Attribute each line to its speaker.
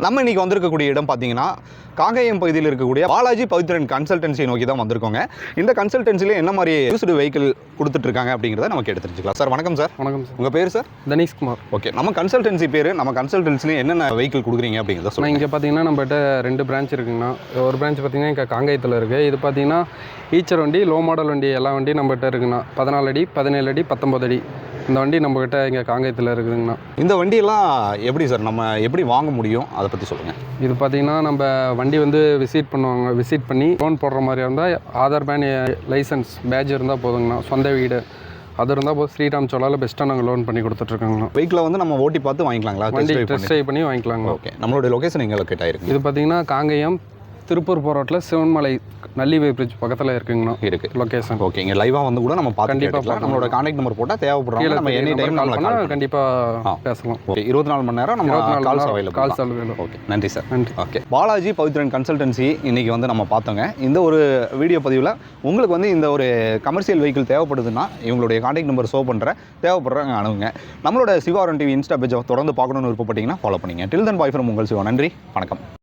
Speaker 1: நம்ம இன்றைக்கி வந்திருக்கக்கூடிய இடம் பார்த்தீங்கன்னா காங்கேயம் பகுதியில் இருக்கக்கூடிய பாலாஜி பவித்ரன் கன்சல்டன்சி நோக்கி தான் வந்திருக்கோங்க. இந்த கன்சல்டன்சியில் என்ன மாதிரி யூஸ்டு வெஹிக்கிள் கொடுத்துட்ருக்காங்க அப்படிங்கிறத நமக்கு எடுத்து தெரிஞ்சுக்கலாம். சார் வணக்கம் சார்.
Speaker 2: வணக்கம் சார்.
Speaker 1: உங்கள் பேர் சார்?
Speaker 2: தனீஷ்குமார்.
Speaker 1: ஓகே, நம்ம கன்சல்டன்சி பேர், நம்ம கன்சல்டன்சியில் என்னென்ன வெஹிக்கிள் கொடுக்குறீங்க அப்படிங்கிறத சொல்லுங்கள்.
Speaker 2: இங்கே பார்த்தீங்கன்னா நம்மகிட்ட 2 பிரான்ச் இருக்குங்கண்ணா. ஒரு பிரான்ச் பார்த்தீங்கன்னா இங்கே காங்கேயத்தில் இருக்குது. இது பார்த்தீங்கன்னா ஈச்சர் வண்டி, லோ மாடல் வண்டி எல்லா வண்டியும் நம்மகிட்ட இருக்குண்ணா. 14 அடி, 17 அடி, 19 அடி இந்த வண்டி நம்மகிட்ட இங்கே காங்கேயத்தில் இருக்குதுங்கண்ணா.
Speaker 1: இந்த வண்டியெல்லாம் எப்படி சார் நம்ம எப்படி வாங்க முடியும், அதை பற்றி சொல்லுங்கள்.
Speaker 2: இது பார்த்தீங்கன்னா நம்ம வண்டி வந்து விசிட் பண்ணுவாங்க. விசிட் பண்ணி லோன் போடுற மாதிரி இருந்தால் ஆதார் பேன், லைசன்ஸ், பேட்ச் இருந்தால் போதுங்கண்ணா. சொந்த வீடு அது இருந்தால் போது ஸ்ரீராம் சோலாவில் பெஸ்ட்டாக நாங்கள் லோன் பண்ணி கொடுத்துட்ருக்காங்கண்ணா.
Speaker 1: வெஹிக்கிளை வந்து நம்ம ஓட்டி பார்த்து வாங்கிக்கலாங்களா?
Speaker 2: வண்டி டெஸ்ட் ட்ரைவ் பண்ணி வாங்கிக்கலாங்க.
Speaker 1: ஓகே, நம்மளோட லொக்கேஷன் எங்கே லொக்கேட் ஆகிருக்கு?
Speaker 2: இது பார்த்தீங்கன்னா காங்கேயம் திருப்பூர் போராட்டில் சிவன்மலை நல்லிவே பிரிட்ஜ் பக்கத்தில் இருக்குங்கண்ணா.
Speaker 1: இருக்குது
Speaker 2: லொக்கேஷன்.
Speaker 1: ஓகே, இங்கே லைவாக வந்து கூட நம்ம பார்த்து
Speaker 2: கண்டிப்பாக
Speaker 1: நம்மளோட கான்டாக்ட் நம்பர் போட்டால் தேவைப்படுறாங்க. நம்ம எனி டைம்
Speaker 2: பண்ணால் கண்டிப்பாக பேசலாம்.
Speaker 1: ஓகே, 24 மணி நேரம் நம்ம கால்ஸ்
Speaker 2: கால்ஸ்
Speaker 1: அவைலபிள். ஓகே, நன்றி சார்.
Speaker 2: நன்றி.
Speaker 1: ஓகே, பாலாஜி பவித்ரன் கன்சல்டன்சி இன்றைக்கி வந்து நம்ம பார்த்தோங்க. இந்த ஒரு வீடியோ பதிவில் உங்களுக்கு வந்து இந்த ஒரு கமர்ஷியல் வெஹிக்கிள் தேவைப்படுதுன்னா இவங்களுடைய கான்டாக்ட் நம்பர் ஷோ பண்ணுறேன், தேவைப்படுறாங்க அணுகுங்க. நம்மளோட சிவாரன் டிவி இன்ஸ்டா பேஜை தொடர்ந்து பார்க்கணுன்னு விருப்பப்பட்டீங்கன்னா ஃபாலோ பண்ணிங்க. டில் தென் பாய் ஃப்ரம் உங்கள் சிவா. நன்றி, வணக்கம்.